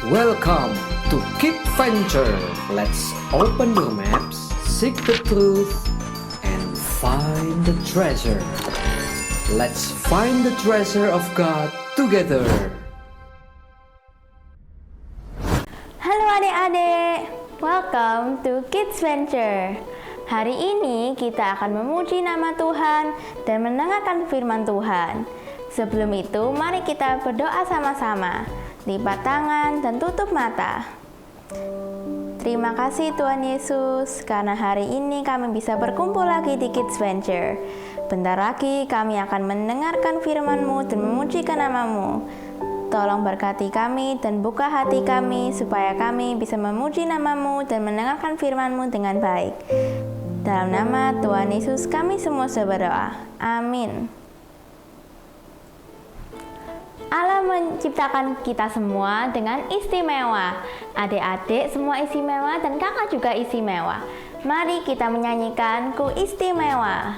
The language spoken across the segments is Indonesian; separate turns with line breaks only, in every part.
Welcome to Kid Venture. Let's open the maps, seek the truth, and find the treasure. Let's find the treasure of God together.
Halo adik-adik, welcome to Kids Venture. Hari ini kita akan memuji nama Tuhan dan mendengarkan firman Tuhan. Sebelum itu, mari kita berdoa sama-sama. Lipat tangan dan tutup mata. Terima kasih Tuhan Yesus, karena hari ini kami bisa berkumpul lagi di Kids Venture. Bentar lagi kami akan mendengarkan firman-Mu dan memujikan nama-Mu. Tolong berkati kami dan buka hati kami supaya kami bisa memuji nama-Mu dan mendengarkan firman-Mu dengan baik. Dalam nama Tuhan Yesus kami semua berdoa. Amin. Allah menciptakan kita semua dengan istimewa. Adik-adik semua istimewa dan kakak juga istimewa. Mari kita menyanyikan Ku Istimewa.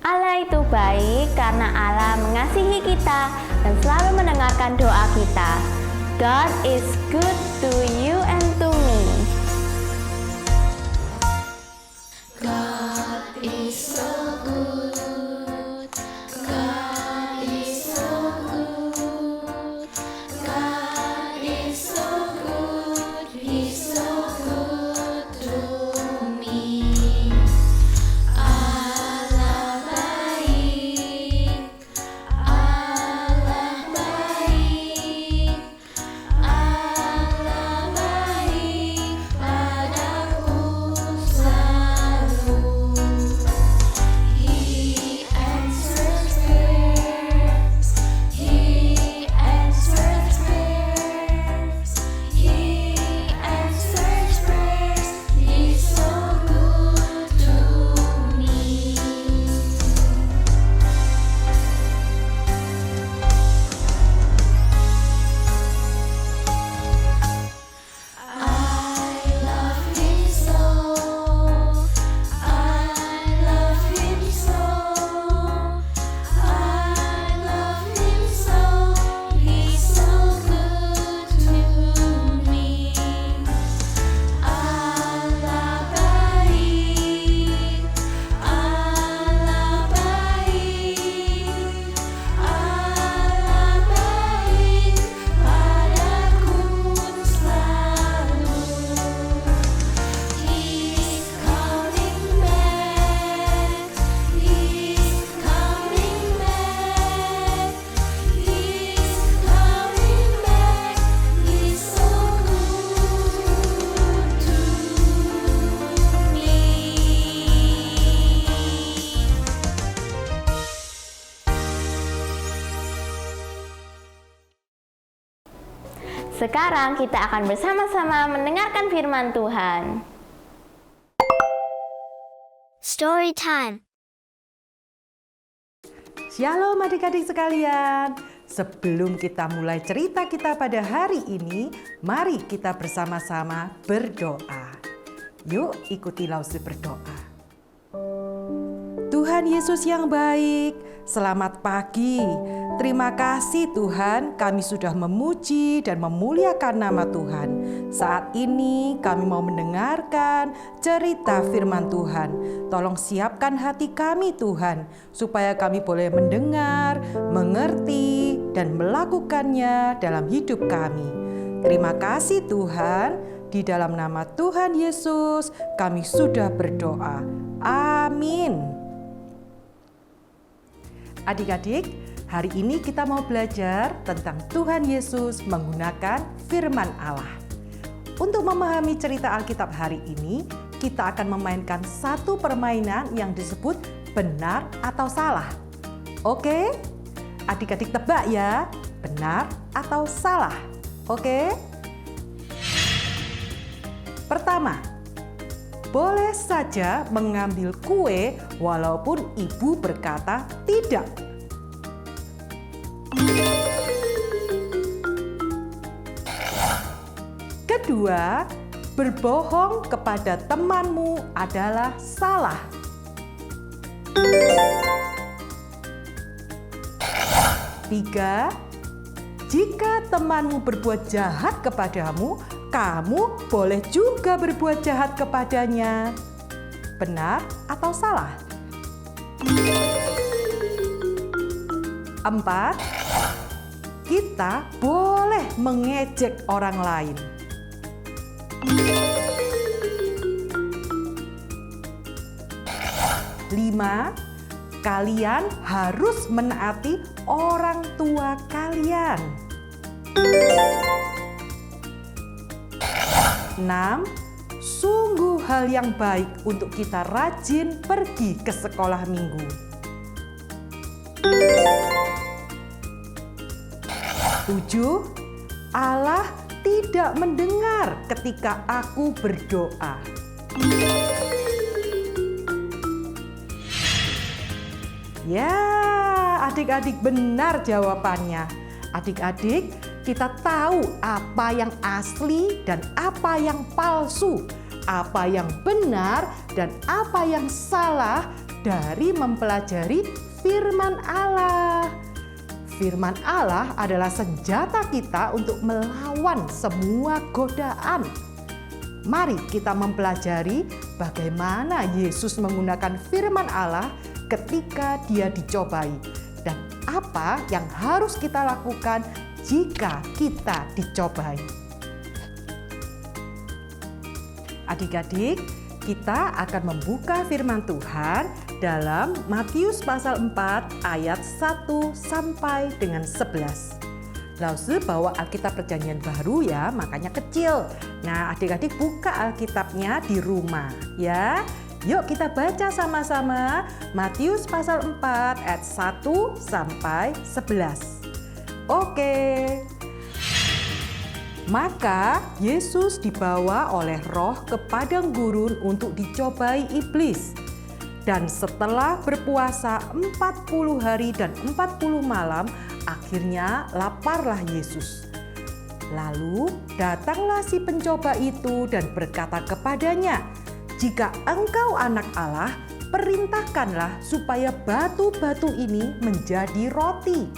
Allah itu baik karena Allah mengasihi kita dan selalu mendengarkan doa kita. God is good to you and to me.
God is so good. God is so good. God is so good. He's so good to me. Allah baik. Allah baik. Allah baik.
Sekarang kita akan bersama-sama mendengarkan firman Tuhan.
Story time.
Shalom adik-adik sekalian. Sebelum kita mulai cerita kita pada hari ini, mari kita bersama-sama berdoa. Yuk ikuti Lause berdoa. Tuhan Yesus yang baik, selamat pagi. Terima kasih Tuhan, kami sudah memuji dan memuliakan nama Tuhan. Saat ini kami mau mendengarkan cerita firman Tuhan. Tolong siapkan hati kami Tuhan, supaya kami boleh mendengar, mengerti, dan melakukannya dalam hidup kami. Terima kasih Tuhan, di dalam nama Tuhan Yesus kami sudah berdoa. Amin. Adik-adik, hari ini kita mau belajar tentang Tuhan Yesus menggunakan firman Allah. Untuk memahami cerita Alkitab hari ini, kita akan memainkan satu permainan yang disebut benar atau salah. Oke? Adik-adik tebak ya, benar atau salah. Oke? Pertama, boleh saja mengambil kue walaupun ibu berkata tidak. Kedua, berbohong kepada temanmu adalah salah. Tiga, jika temanmu berbuat jahat kepadamu, kamu boleh juga berbuat jahat kepadanya. Benar atau salah? 4. Kita boleh mengejek orang lain. 5. Kalian harus menaati orang tua kalian. 6. Sungguh hal yang baik untuk kita rajin pergi ke sekolah minggu. 7. Allah tidak mendengar ketika aku berdoa. Ya, adik-adik benar jawabannya. Adik-adik, kita tahu apa yang asli dan apa yang palsu, apa yang benar dan apa yang salah dari mempelajari firman Allah. Firman Allah adalah senjata kita untuk melawan semua godaan. Mari kita mempelajari bagaimana Yesus menggunakan firman Allah ketika dia dicobai dan apa yang harus kita lakukan jika kita dicobai. Adik-adik, kita akan membuka firman Tuhan dalam Matius pasal 4 ayat 1 sampai dengan 11. Lause bawa Alkitab Perjanjian Baru ya, makanya kecil. Nah, adik-adik buka Alkitabnya di rumah ya. Yuk kita baca sama-sama Matius pasal 4 ayat 1 sampai 11. Oke. Maka Yesus dibawa oleh Roh ke padang gurun untuk dicobai iblis. Dan setelah berpuasa 40 hari dan 40 malam, akhirnya laparlah Yesus. Lalu datanglah si pencoba itu dan berkata kepadanya, "Jika engkau anak Allah, perintahkanlah supaya batu-batu ini menjadi roti."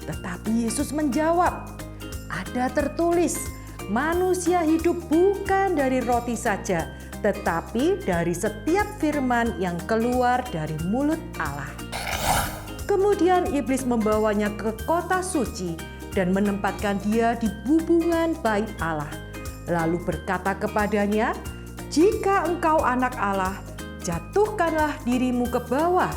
Tetapi Yesus menjawab, "Ada tertulis, manusia hidup bukan dari roti saja, tetapi dari setiap firman yang keluar dari mulut Allah." Kemudian iblis membawanya ke kota suci dan menempatkan dia di bubungan bait Allah. Lalu berkata kepadanya, "Jika engkau anak Allah, jatuhkanlah dirimu ke bawah,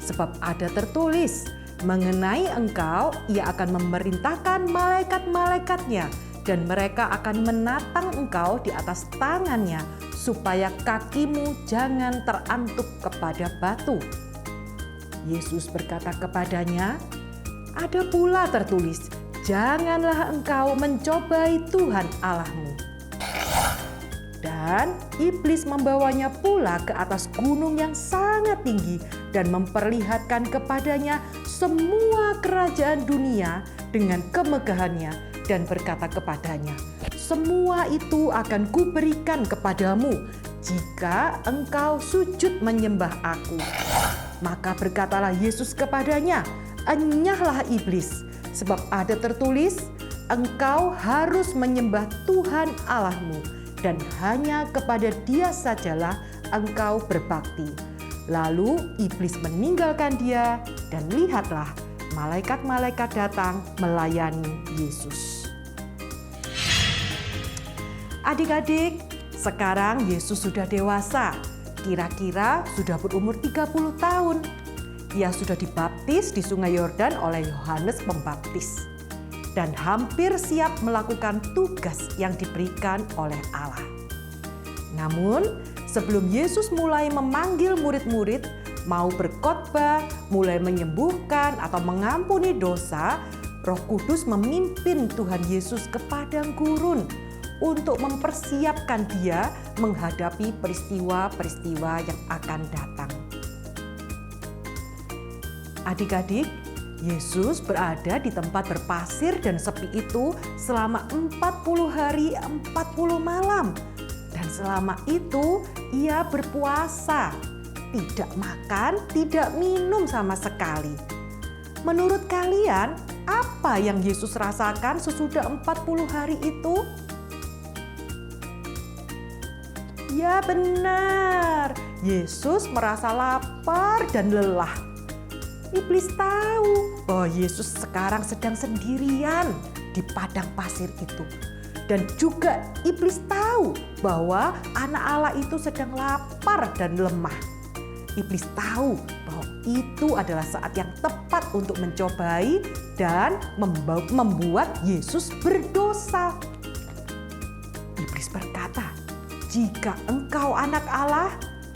sebab ada tertulis, mengenai engkau ia akan memerintahkan malaikat-malaikatnya, dan mereka akan menatang engkau di atas tangannya, supaya kakimu jangan terantuk kepada batu." Yesus berkata kepadanya, "Ada pula tertulis, janganlah engkau mencobai Tuhan Allahmu. Dan iblis membawanya pula ke atas gunung yang sangat tinggi dan memperlihatkan kepadanya semua kerajaan dunia dengan kemegahannya dan berkata kepadanya, semua itu akan kuberikan kepadamu jika engkau sujud menyembah aku. Maka berkatalah Yesus kepadanya, enyahlah iblis, sebab ada tertulis, engkau harus menyembah Tuhan Allahmu dan hanya kepada Dia sajalah engkau berbakti. Lalu iblis meninggalkan dia dan lihatlah malaikat-malaikat datang melayani Yesus. Adik-adik, sekarang Yesus sudah dewasa, kira-kira sudah berumur 30 tahun. Ia sudah dibaptis di Sungai Yordan oleh Yohanes Pembaptis dan hampir siap melakukan tugas yang diberikan oleh Allah. Namun, sebelum Yesus mulai memanggil murid-murid, mau berkhotbah, mulai menyembuhkan atau mengampuni dosa, Roh Kudus memimpin Tuhan Yesus ke padang gurun untuk mempersiapkan dia menghadapi peristiwa-peristiwa yang akan datang. Adik-adik, Yesus berada di tempat berpasir dan sepi itu selama 40 hari 40 malam. Dan selama itu ia berpuasa, tidak makan, tidak minum sama sekali. Menurut kalian, apa yang Yesus rasakan sesudah 40 hari itu? Ya benar, Yesus merasa lapar dan lelah. Iblis tahu bahwa Yesus sekarang sedang sendirian di padang pasir itu. Dan juga iblis tahu bahwa anak Allah itu sedang lapar dan lemah. Iblis tahu bahwa itu adalah saat yang tepat untuk mencobai dan membuat Yesus berdosa. Iblis berkata, jika engkau anak Allah,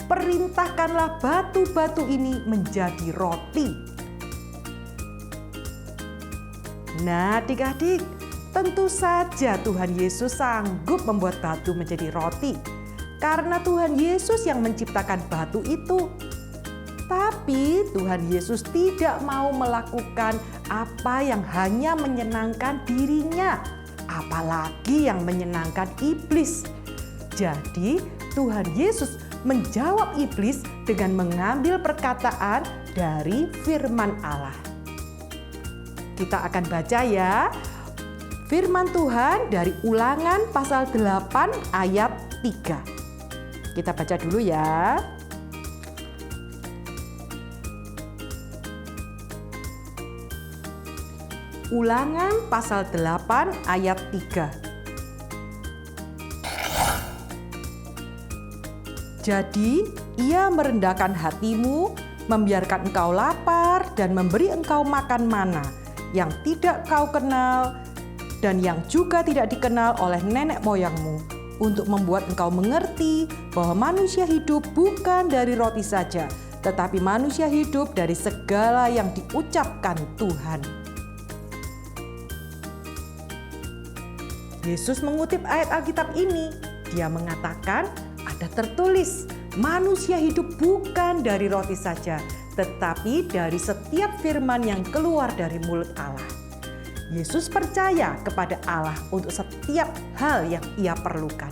perintahkanlah batu-batu ini menjadi roti. Nah, adik-adik, tentu saja Tuhan Yesus sanggup membuat batu menjadi roti, karena Tuhan Yesus yang menciptakan batu itu. Tapi Tuhan Yesus tidak mau melakukan apa yang hanya menyenangkan dirinya, apalagi yang menyenangkan iblis. Jadi Tuhan Yesus menjawab iblis dengan mengambil perkataan dari firman Allah. Kita akan baca ya. Firman Tuhan dari Ulangan pasal 8 ayat 3. Kita baca dulu ya. Ulangan pasal 8 ayat 3. Jadi ia merendahkan hatimu, membiarkan engkau lapar dan memberi engkau makan mana yang tidak kau kenal dan yang juga tidak dikenal oleh nenek moyangmu, untuk membuat engkau mengerti bahwa manusia hidup bukan dari roti saja, tetapi manusia hidup dari segala yang diucapkan Tuhan. Yesus mengutip ayat Alkitab ini. Dia mengatakan, ada tertulis, manusia hidup bukan dari roti saja, tetapi dari setiap firman yang keluar dari mulut Allah. Yesus percaya kepada Allah untuk setiap hal yang ia perlukan.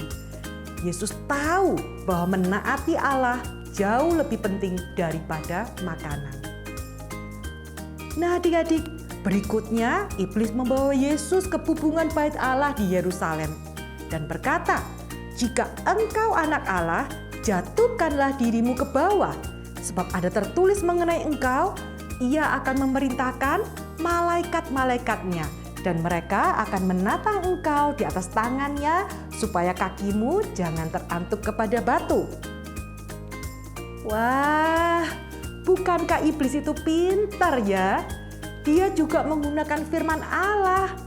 Yesus tahu bahwa menaati Allah jauh lebih penting daripada makanan. Nah, adik-adik, berikutnya iblis membawa Yesus ke hubungan bait Allah di Yerusalem dan berkata, jika engkau anak Allah, jatuhkanlah dirimu ke bawah, sebab ada tertulis mengenai engkau, ia akan memerintahkan malaikat-malaikatnya, dan mereka akan menatang engkau di atas tangannya, supaya kakimu jangan terantuk kepada batu. Wah, bukankah iblis itu pintar ya? Dia juga menggunakan firman Allah.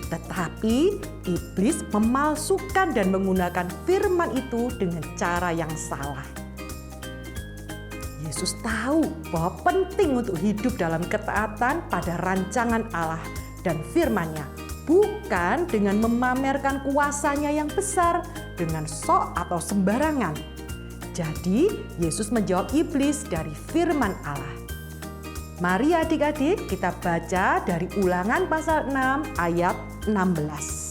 Tetapi iblis memalsukan dan menggunakan firman itu dengan cara yang salah. Yesus tahu bahwa penting untuk hidup dalam ketaatan pada rancangan Allah dan firman-Nya bukan dengan memamerkan kuasanya yang besar dengan sok atau sembarangan. Jadi, Yesus menjawab iblis dari firman Allah. Mari adik-adik kita baca dari Ulangan pasal 6 ayat 16.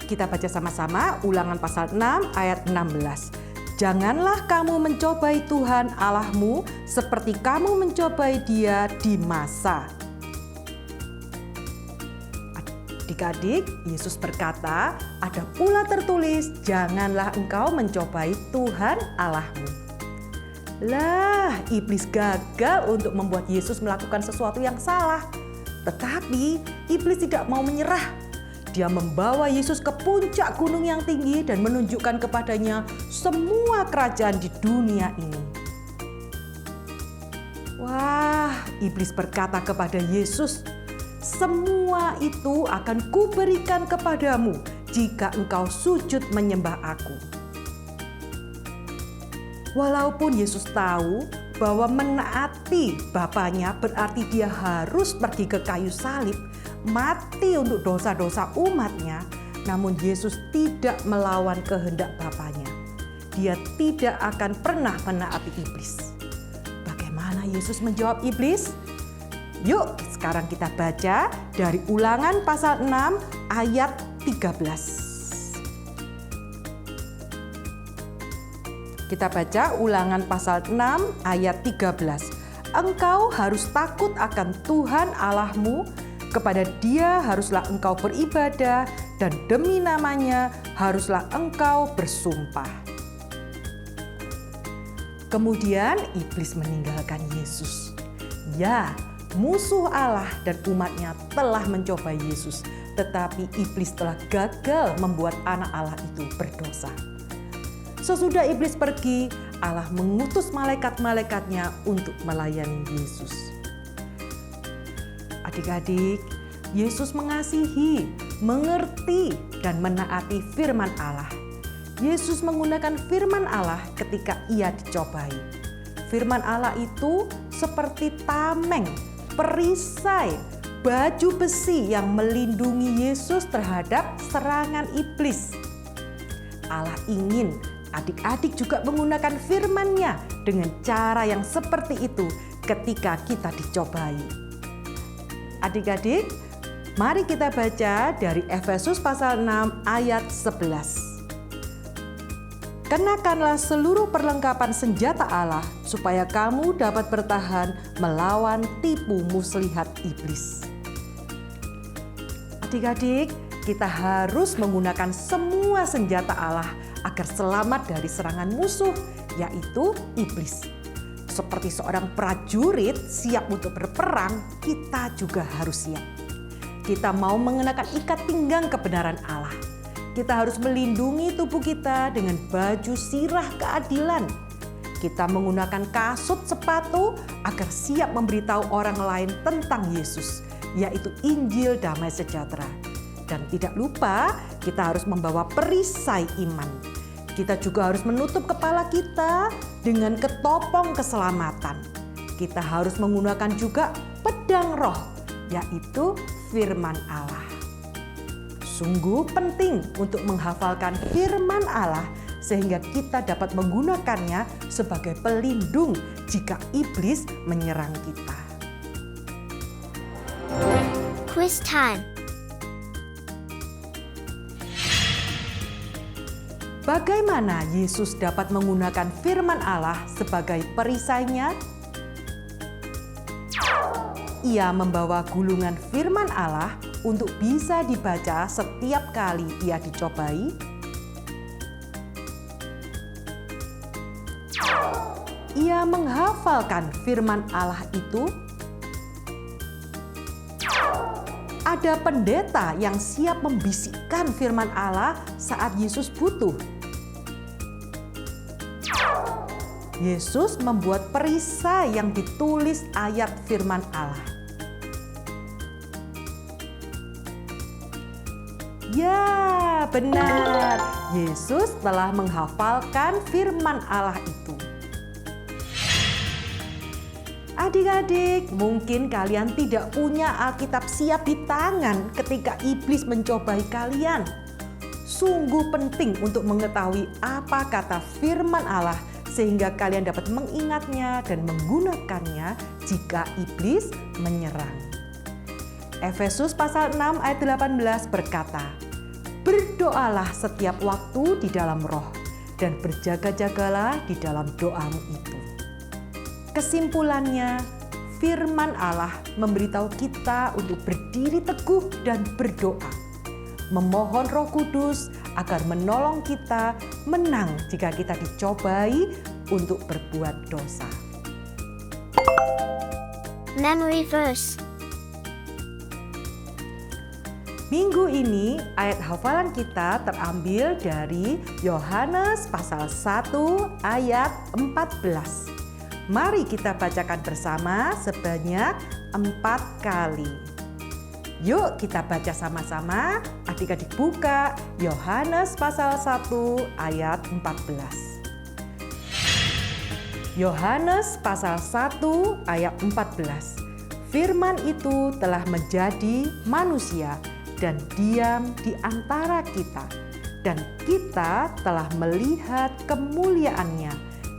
Kita baca sama-sama Ulangan pasal 6 ayat 16. Janganlah kamu mencobai Tuhan Allahmu seperti kamu mencobai Dia di masa. Adik-adik, Yesus berkata, ada pula tertulis, janganlah engkau mencobai Tuhan Allahmu. Lah, iblis gagal untuk membuat Yesus melakukan sesuatu yang salah. Tetapi iblis tidak mau menyerah. Dia membawa Yesus ke puncak gunung yang tinggi dan menunjukkan kepadanya semua kerajaan di dunia ini. Wah, iblis berkata kepada Yesus, semua itu akan kuberikan kepadamu jika engkau sujud menyembah aku. Walaupun Yesus tahu bahwa menaati Bapaknya berarti dia harus pergi ke kayu salib, mati untuk dosa-dosa umatnya, namun Yesus tidak melawan kehendak Bapaknya. Dia tidak akan pernah menaati iblis. Bagaimana Yesus menjawab iblis? Yuk sekarang kita baca dari Ulangan pasal 6 ayat 13. Kita baca Ulangan pasal 6 ayat 13. Engkau harus takut akan Tuhan Allahmu, kepada Dia haruslah engkau beribadah dan demi namanya haruslah engkau bersumpah. Kemudian iblis meninggalkan Yesus. Ya, musuh Allah dan umatnya telah mencoba Yesus, tetapi iblis telah gagal membuat anak Allah itu berdosa. Sesudah iblis pergi, Allah mengutus malaikat-malaikatnya untuk melayani Yesus. Adik-adik, Yesus mengasihi, mengerti, dan menaati firman Allah. Yesus menggunakan firman Allah ketika ia dicobai. Firman Allah itu seperti tameng, perisai, baju besi yang melindungi Yesus terhadap serangan iblis. Allah ingin adik-adik juga menggunakan firman-Nya dengan cara yang seperti itu ketika kita dicobai. Adik-adik, mari kita baca dari Efesus pasal 6 ayat 11. Kenakanlah seluruh perlengkapan senjata Allah supaya kamu dapat bertahan melawan tipu muslihat iblis. Adik-adik, kita harus menggunakan semua senjata Allah agar selamat dari serangan musuh, yaitu iblis. Seperti seorang prajurit siap untuk berperang, kita juga harus siap. Kita mau mengenakan ikat pinggang kebenaran Allah. Kita harus melindungi tubuh kita dengan baju sirah keadilan. Kita menggunakan kasut sepatu agar siap memberitahu orang lain tentang Yesus, yaitu Injil damai sejahtera. Dan tidak lupa, kita harus membawa perisai iman. Kita juga harus menutup kepala kita dengan ketopong keselamatan. Kita harus menggunakan juga pedang roh, yaitu firman Allah. Sungguh penting untuk menghafalkan firman Allah sehingga kita dapat menggunakannya sebagai pelindung jika iblis menyerang kita.
Quiz time.
Bagaimana Yesus dapat menggunakan firman Allah sebagai perisainya? Ia membawa gulungan firman Allah untuk bisa dibaca setiap kali ia dicobai. Ia menghafalkan firman Allah itu. Ada pendeta yang siap membisikkan firman Allah saat Yesus butuh. Yesus membuat perisai yang ditulis ayat firman Allah. Ya, benar. Yesus telah menghafalkan firman Allah itu. Adik-adik, mungkin kalian tidak punya Alkitab siap di tangan ketika iblis mencobai kalian. Sungguh penting untuk mengetahui apa kata firman Allah sehingga kalian dapat mengingatnya dan menggunakannya jika iblis menyerang. Efesus pasal 6 ayat 18 berkata, "Berdoalah setiap waktu di dalam roh dan berjaga-jagalah di dalam doamu itu." Kesimpulannya, firman Allah memberitahu kita untuk berdiri teguh dan berdoa, memohon Roh Kudus agar menolong kita menang jika kita dicobai untuk berbuat dosa.
Memory verse.
Minggu ini ayat hafalan kita terambil dari Yohanes pasal 1 ayat 14. Mari kita bacakan bersama sebanyak 4 kali. Yuk kita baca sama-sama. Adik-adik buka Yohanes pasal 1 ayat 14. Yohanes pasal 1 ayat 14. Firman itu telah menjadi manusia dan diam di antara kita, dan kita telah melihat kemuliaannya,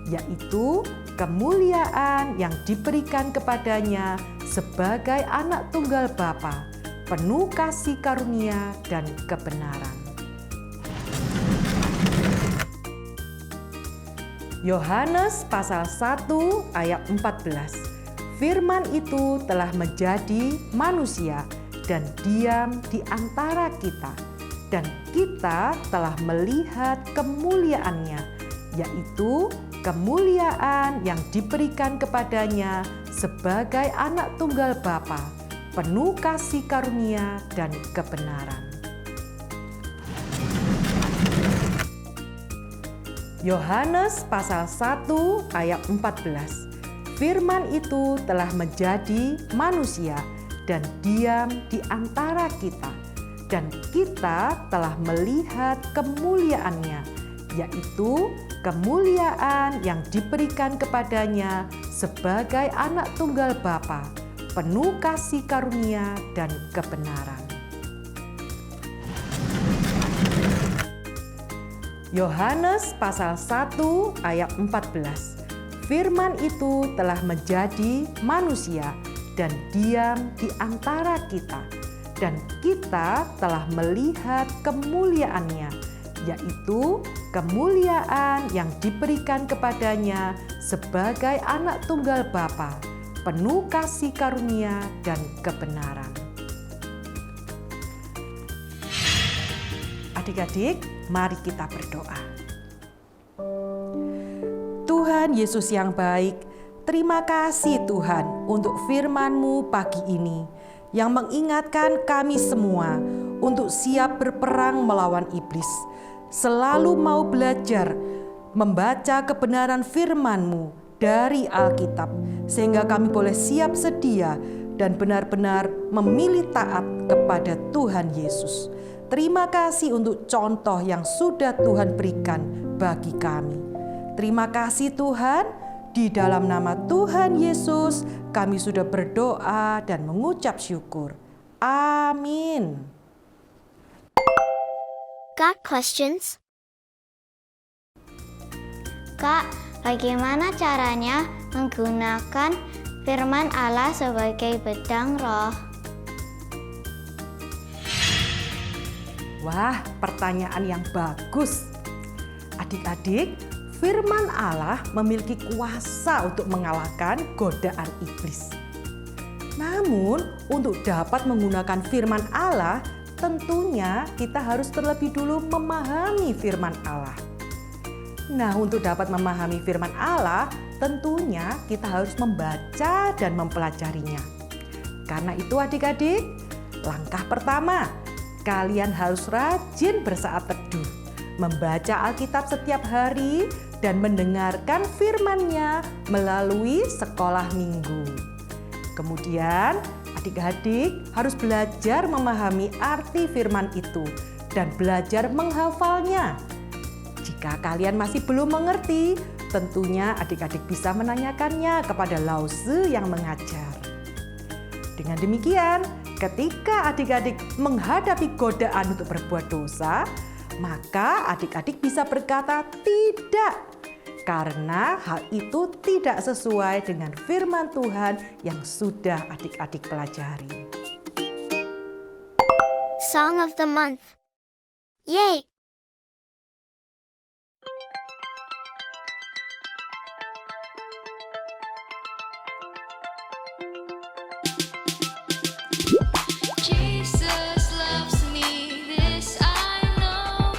yaitu kemuliaan yang diberikan kepadanya sebagai anak tunggal Bapa, penuh kasih karunia dan kebenaran. Yohanes pasal 1 ayat 14. Firman itu telah menjadi manusia dan diam di antara kita, dan kita telah melihat kemuliaannya, yaitu kemuliaan yang diberikan kepadanya sebagai anak tunggal Bapa, penuh kasih karunia dan kebenaran. Yohanes pasal 1 ayat 14. Firman itu telah menjadi manusia dan diam di antara kita, dan kita telah melihat kemuliaannya, yaitu kemuliaan yang diberikan kepadanya sebagai anak tunggal Bapa, penuh kasih karunia dan kebenaran. Yohanes pasal 1 ayat 14. Firman itu telah menjadi manusia dan diam di antara kita, dan kita telah melihat kemuliaannya, yaitu kemuliaan yang diberikan kepadanya sebagai anak tunggal Bapa, penuh kasih karunia dan kebenaran. Adik-adik, mari kita berdoa. Tuhan Yesus yang baik, terima kasih Tuhan untuk firman-Mu pagi ini yang mengingatkan kami semua untuk siap berperang melawan iblis. Selalu mau belajar membaca kebenaran firman-Mu dari Alkitab, sehingga kami boleh siap sedia dan benar-benar memilih taat kepada Tuhan Yesus. Terima kasih untuk contoh yang sudah Tuhan berikan bagi kami. Terima kasih Tuhan, di dalam nama Tuhan Yesus kami sudah berdoa dan mengucap syukur. Amin.
Got questions?
Kak, bagaimana caranya menggunakan firman Allah sebagai pedang roh?
Wah, pertanyaan yang bagus. Adik-adik, firman Allah memiliki kuasa untuk mengalahkan godaan iblis. Namun, untuk dapat menggunakan firman Allah, tentunya kita harus terlebih dulu memahami firman Allah. Nah, untuk dapat memahami firman Allah, tentunya kita harus membaca dan mempelajarinya. Karena itu adik-adik, langkah pertama, kalian harus rajin bersaat teduh, membaca Alkitab setiap hari, dan mendengarkan firman-Nya melalui sekolah minggu. Kemudian, adik-adik harus belajar memahami arti firman itu dan belajar menghafalnya. Jika kalian masih belum mengerti, tentunya adik-adik bisa menanyakannya kepada Lause yang mengajar. Dengan demikian, ketika adik-adik menghadapi godaan untuk berbuat dosa, maka adik-adik bisa berkata tidak, karena hal itu tidak sesuai dengan firman Tuhan yang sudah adik-adik pelajari.
Song of the month. Yay!
Jesus loves me, this I know,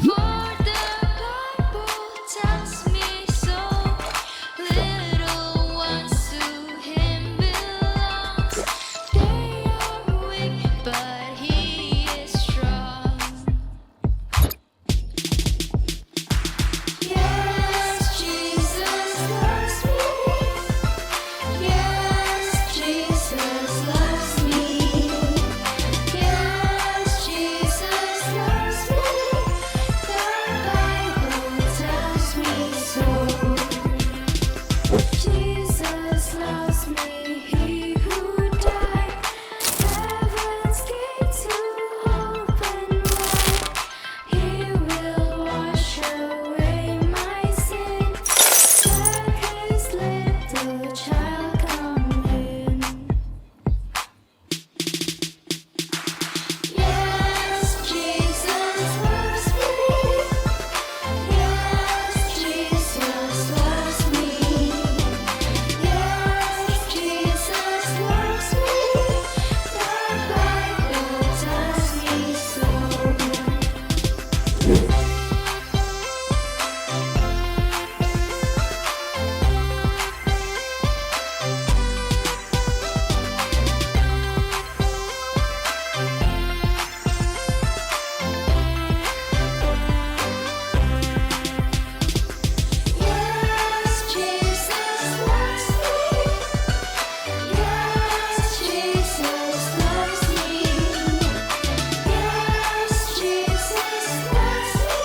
for the Bible tells me so. Little ones to Him belongs. They are weak, but He is strong. Yes, Jesus loves me. Yes, Jesus loves me. Yes, Jesus loves me. The Bible tells me so. Jesus loves me, He who died. Heaven's gates to open wide. He will wash away my sin. Let His little child come in. Yes, Jesus loves me. Yes, Jesus loves me. Yes, Jesus loves me. The Bible tells me so. Yes, Jesus loves me. Yes, Jesus loves me. Yes, Jesus loves me.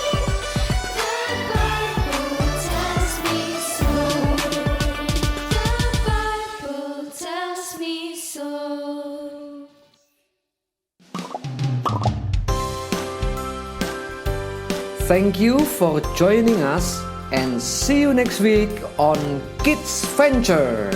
The Bible tells me so. The Bible tells me so.
Thank you for joining us and see you next week on Kids Venture.